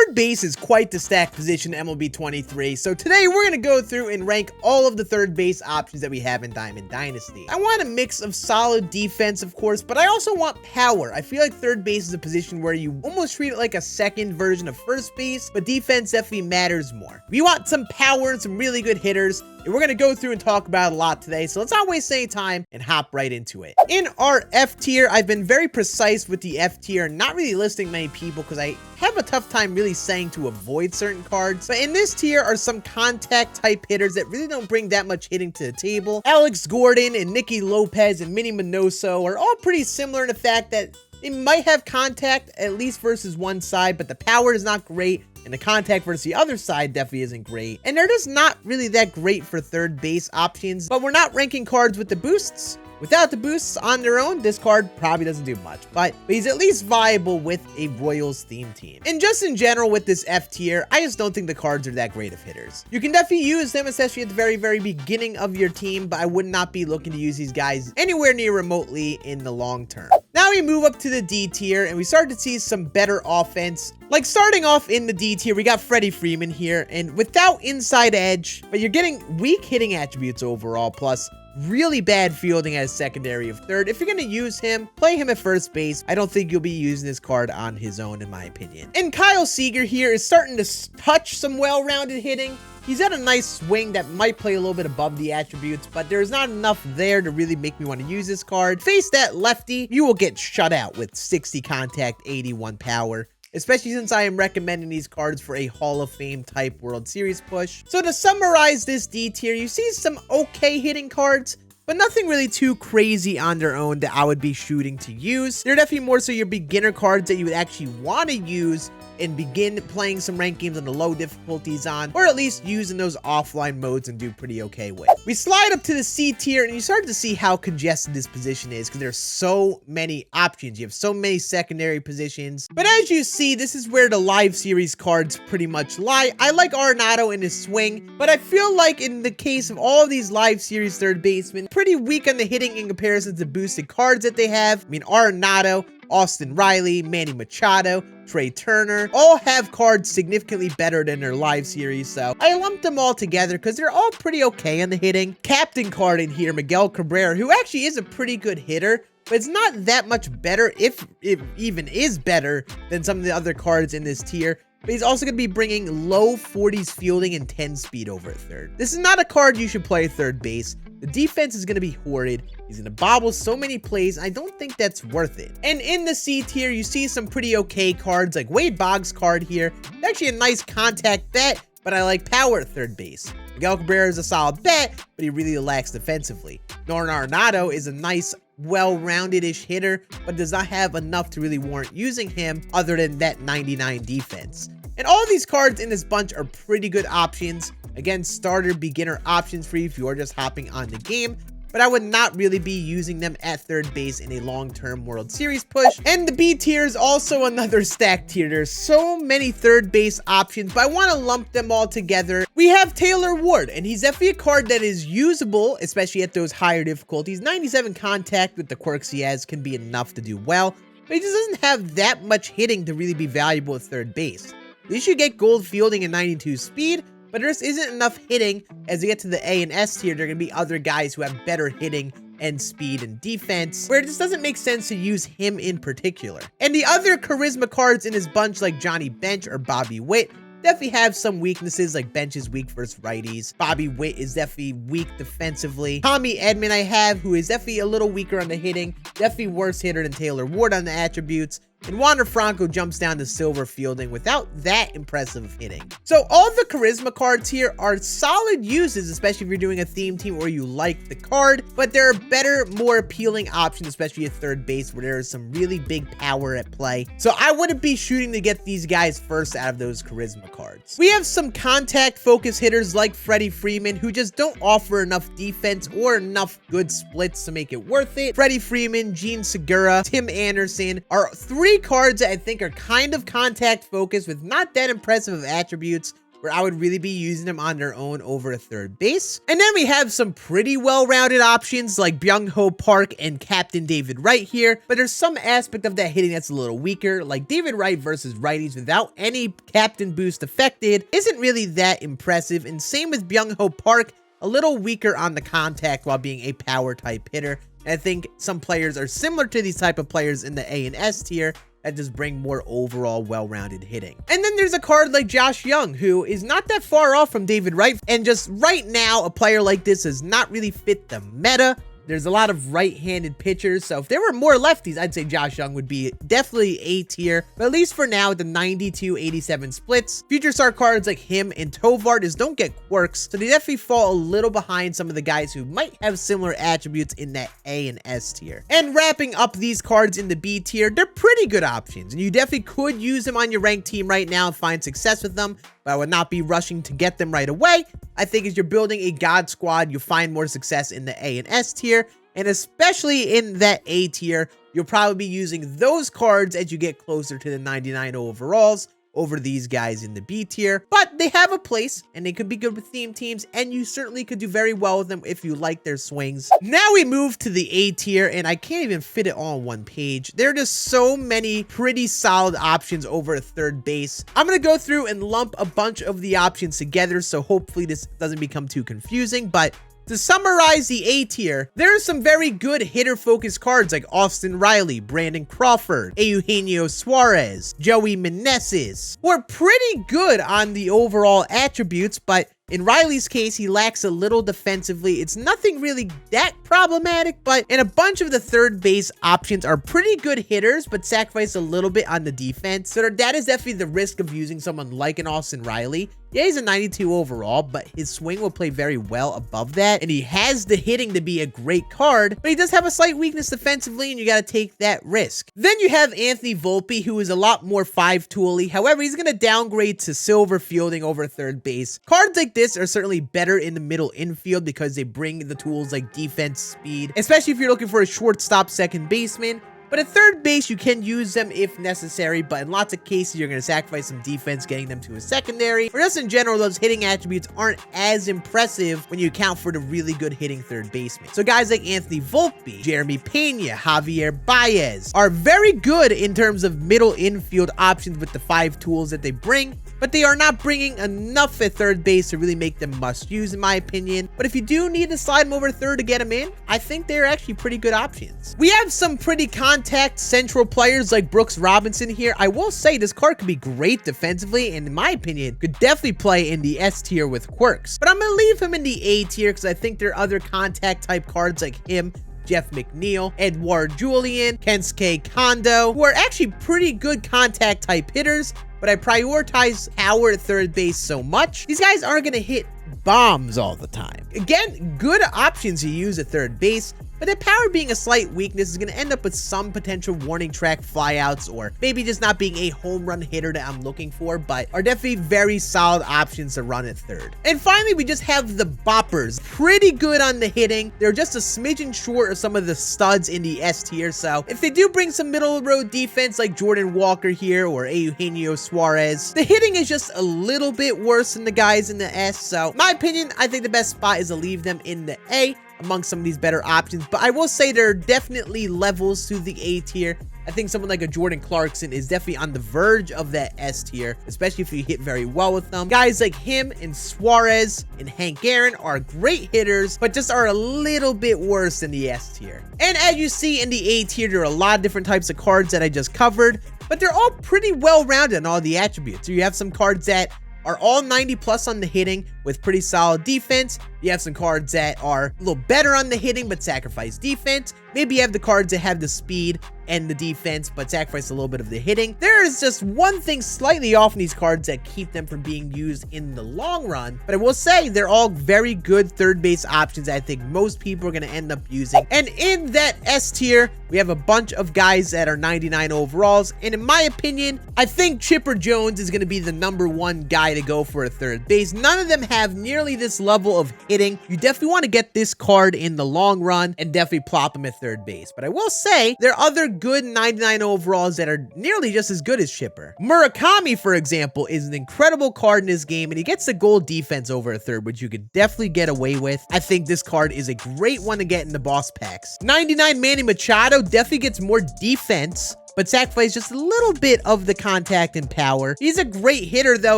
third base is quite the stacked position in MLB 23, so today we're going to go through and rank all of the third base options that we have in Diamond Dynasty. I want a mix of solid defense, of course, but I also want power. I feel like third base is a position where you almost treat it like a second version of first base, but defense definitely matters more. We want some power and some really good hitters, and we're going to go through and talk about it a lot today, so let's not waste any time and hop right into it. In our F tier, I've been very precise with the F tier, not really listing many people because I have a tough time really saying to avoid certain cards. But in this tier are some contact type hitters that really don't bring that much hitting to the table. Alex Gordon and Nicky Lopez and Minnie Minoso are all pretty similar in the fact that they might have contact at least versus one side, but the power is not great. And the contact versus the other side definitely isn't great. And they're just not really that great for third base options. But we're not ranking cards with the boosts. Without the boosts on their own, this card probably doesn't do much, but he's at least viable with a Royals theme team. And just in general with this F tier, I just don't think the cards are that great of hitters. You can definitely use them, especially at the very beginning of your team, but I would not be looking to use these guys anywhere near remotely in the long term. Now we move up to the D tier, and we start to see some better offense. Like starting off in the D tier, we got Freddie Freeman here, and without inside edge, but you're getting weak hitting attributes overall, plus really bad fielding as secondary of third. If you're going to use him, play him at first base. I don't think you'll be using this card on his own, in my opinion. And Kyle Seager here is starting to touch some well-rounded hitting. He's at a nice swing that might play a little bit above the attributes, but there's not enough there to really make me want to use this card. Face that lefty, you will get shut out with 60 contact, 81 power. Especially since I am recommending these cards for a Hall of Fame type World Series push. So to summarize this D tier, you see some okay hitting cards, but nothing really too crazy on their own that I would be shooting to use. They're definitely more so your beginner cards that you would actually want to use and begin playing some ranked games on the low difficulties on, or at least using those offline modes and do pretty okay with. We slide up to the C tier and you start to see how congested this position is because there's so many options. You have so many secondary positions. But as you see, this is where the live series cards pretty much lie. I like Arenado in his swing, but I feel like in the case of all of these live series third basemen, pretty weak on the hitting in comparison to boosted cards that they have. I mean, Arenado, Austin Riley, Manny Machado, Trey Turner, all have cards significantly better than their live series, so I lumped them all together because they're all pretty okay on the hitting. Captain card in here, Miguel Cabrera, who actually is a pretty good hitter, but it's not that much better, if it even is better than some of the other cards in this tier. But he's also going to be bringing low 40s fielding and 10 speed over at third. This is not a card you should play at third base. The defense is going to be horrid. He's going to bobble so many plays. I don't think that's worth it. And in the C tier, you see some pretty okay cards like Wade Boggs' card here. It's actually a nice contact bet, but I like power at third base. Miguel Cabrera is a solid bet, but he really lacks defensively. Nolan Arenado is a nice, well-rounded-ish hitter, but does not have enough to really warrant using him other than that 99 defense. And all these cards in this bunch are pretty good options. Again, starter beginner options for you if you are just hopping on the game, but I would not really be using them at third base in a long-term World Series push. And the B tier is also another stacked tier. There's so many third base options, but I want to lump them all together. We have Taylor Ward, and he's definitely a card that is usable, especially at those higher difficulties. 97 contact with the quirks he has can be enough to do well, but he just doesn't have that much hitting to really be valuable at third base. At least you get gold fielding and 92 speed, but there just isn't enough hitting. As you get to the A and S tier, there are going to be other guys who have better hitting and speed and defense, where it just doesn't make sense to use him in particular. And the other charisma cards in his bunch, like Johnny Bench or Bobby Witt, definitely have some weaknesses, like Bench is weak versus righties. Bobby Witt is definitely weak defensively. Tommy Edman I have, who is definitely a little weaker on the hitting, definitely worse hitter than Taylor Ward on the attributes. And Wander Franco jumps down to silver fielding without that impressive of hitting. So all the charisma cards here are solid uses, especially if you're doing a theme team or you like the card, but there are better, more appealing options, especially at third base where there is some really big power at play. So I wouldn't be shooting to get these guys first out of those charisma cards. We have some contact focus hitters like Freddie Freeman who just don't offer enough defense or enough good splits to make it worth it. Freddie Freeman, Gene Segura, Tim Anderson are three cards that I think are kind of contact focused with not that impressive of attributes, where I would really be using them on their own over a third base. And then we have some pretty well-rounded options like Byung-Ho Park and Captain David Wright here, but there's some aspect of that hitting that's a little weaker, like David Wright versus righties without any captain boost affected isn't really that impressive, and same with Byung-Ho Park, a little weaker on the contact while being a power type hitter. And I think some players are similar to these type of players in the A and S tier that just bring more overall well-rounded hitting. And then there's a card like Josh Young, who is not that far off from David Wright, and just right now a player like this does not really fit the meta. There's a lot of right-handed pitchers, so if there were more lefties, I'd say Josh Young would be definitely A tier, but at least for now, the 92-87 splits. Future star cards like him and Tovar just don't get quirks, so they definitely fall a little behind some of the guys who might have similar attributes in that A and S tier. And wrapping up these cards in the B tier, they're pretty good options, and you definitely could use them on your ranked team right now and find success with them, but I would not be rushing to get them right away. I think as you're building a God squad, you'll find more success in the A and S tier, and especially in that A tier, you'll probably be using those cards as you get closer to the 99 overalls over these guys in the B tier. But they have a place, and they could be good with theme teams, and you certainly could do very well with them if you like their swings. Now we move to the A tier, and I can't even fit it all on one page. There are just so many pretty solid options over a third base. I'm gonna go through and lump a bunch of the options together, so hopefully this doesn't become too confusing, but to summarize the A tier, there are some very good hitter-focused cards like Austin Riley, Brandon Crawford, Eugenio Suarez, Joey Meneses, who are pretty good on the overall attributes, but in Riley's case, he lacks a little defensively. It's nothing really that problematic, but in a bunch of the third base options are pretty good hitters, but sacrifice a little bit on the defense. So that is definitely the risk of using someone like an Austin Riley. Yeah, he's a 92 overall, but his swing will play very well above that, and he has the hitting to be a great card, but he does have a slight weakness defensively, and you got to take that risk. Then you have Anthony Volpe, who is a lot more 5-tool-y. However, he's going to downgrade to silver fielding over third base. Cards like this are certainly better in the middle infield because they bring the tools like defense, speed, especially if you're looking for a shortstop second baseman. But at third base, you can use them if necessary, but in lots of cases, you're going to sacrifice some defense getting them to a secondary. Or just in general, those hitting attributes aren't as impressive when you account for the really good hitting third baseman. So guys like Anthony Volpe, Jeremy Pena, Javier Baez are very good in terms of middle infield options with the 5 tools that they bring, but they are not bringing enough at third base to really make them must use in my opinion. But if you do need to slide them over third to get them in, I think they're actually pretty good options. We have some pretty contact central players like Brooks Robinson here. I will say this card could be great defensively, and in my opinion, could definitely play in the S tier with quirks. But I'm going to leave him in the A tier because I think there are other contact type cards like him, Jeff McNeil, Edouard Julien, Kensuke Kondo, who are actually pretty good contact type hitters, but I prioritize power at third base so much. These guys aren't going to hit bombs all the time. Again, good options to use at third base, but that power being a slight weakness is going to end up with some potential warning track flyouts, or maybe just not being a home run hitter that I'm looking for, but are definitely very solid options to run at third. And finally, we just have the boppers. Pretty good on the hitting. They're just a smidgen short of some of the studs in the S tier, so if they do bring some middle road defense like Jordan Walker here or Eugenio Suarez, the hitting is just a little bit worse than the guys in the S, so in my opinion, I think the best spot is to leave them in the A among some of these better options. But I will say there are definitely levels to the A tier. I think someone like a Jordan Clarkson is definitely on the verge of that S tier, especially if you hit very well with them. Guys like him and Suarez and Hank Aaron are great hitters, but just are a little bit worse than the S tier. And as you see in the A tier, there are a lot of different types of cards that I just covered, but they're all pretty well-rounded on all the attributes. So you have some cards that are all 90 plus on the hitting with pretty solid defense. You have some cards that are a little better on the hitting but sacrifice defense. Maybe you have the cards that have the speed and the defense but sacrifice a little bit of the hitting. There is just one thing slightly off in these cards that keep them from being used in the long run, but I will say they're all very good third base options that I think most people are going to end up using. And in that S tier, we have a bunch of guys that are 99 overalls, and in my opinion, I think Chipper Jones is going to be the #1 guy to go for a third base. None of them have nearly this level of hitting. You definitely want to get this card in the long run and definitely plop him at third third base. But I will say there are other good 99 overalls that are nearly just as good as Chipper. Murakami, for example, is an incredible card in this game, and he gets the gold defense over a third, which you could definitely get away with. I think this card is a great one to get in the boss packs. 99 Manny Machado definitely gets more defense, but sacrifice just a little bit of the contact and power. He's a great hitter, though.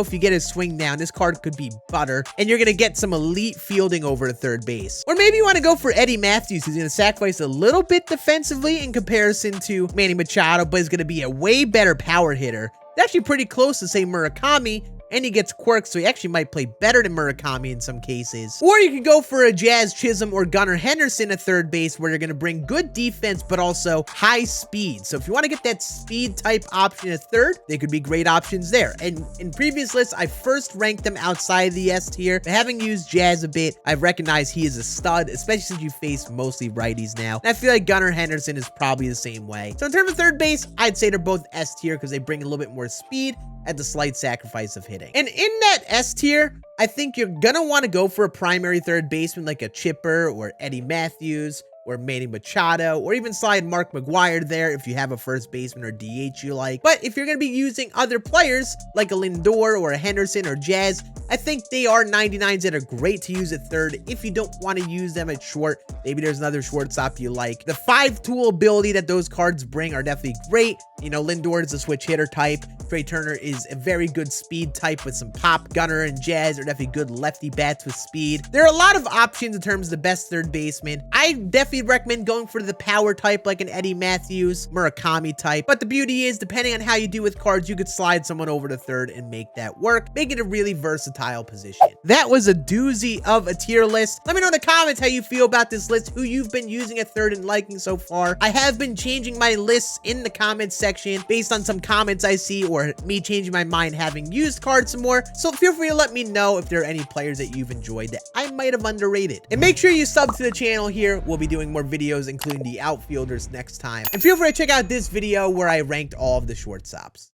If you get his swing down, this card could be butter, and you're going to get some elite fielding over to third base. Or maybe you want to go for Eddie Matthews, who's going to sacrifice a little bit defensively in comparison to Manny Machado, but is going to be a way better power hitter. It's actually pretty close to, say, Murakami, and he gets quirks, so he actually might play better than Murakami in some cases. Or you could go for a Jazz Chisholm or Gunnar Henderson at third base, where you're going to bring good defense, but also high speed. So if you want to get that speed type option at third, they could be great options there. And in previous lists, I first ranked them outside of the S tier. But having used Jazz a bit, I've recognized he is a stud, especially since you face mostly righties now. And I feel like Gunnar Henderson is probably the same way. So in terms of third base, I'd say they're both S tier because they bring a little bit more speed at the slight sacrifice of hitting. And in that S tier, I think you're gonna want to go for a primary third baseman like a Chipper or Eddie Matthews or Manny Machado, or even slide Mark McGwire there if you have a first baseman or DH you like. But if you're going to be using other players like a Lindor or a Henderson or Jazz, I think they are 99s that are great to use at third if you don't want to use them at short. Maybe there's another shortstop you like. The 5-tool ability that those cards bring are definitely great. You know, Lindor is a switch hitter type. Trey Turner is a very good speed type with some pop. Gunnar and Jazz are definitely good lefty bats with speed. There are a lot of options in terms of the best third baseman. I definitely recommend going for the power type like an Eddie Matthews, Murakami type. But the beauty is, depending on how you do with cards, you could slide someone over to third and make that work, make it a really versatile position. That was a doozy of a tier list. Let me know in the comments how you feel about this list, who you've been using at third and liking so far. I have been changing my lists in the comments section based on some comments I see or me changing my mind having used cards some more. So feel free to let me know if there are any players that you've enjoyed that I might have underrated. And make sure you sub to the channel here. We'll be doing more videos, including the outfielders next time. And feel free to check out this video where I ranked all of the shortstops.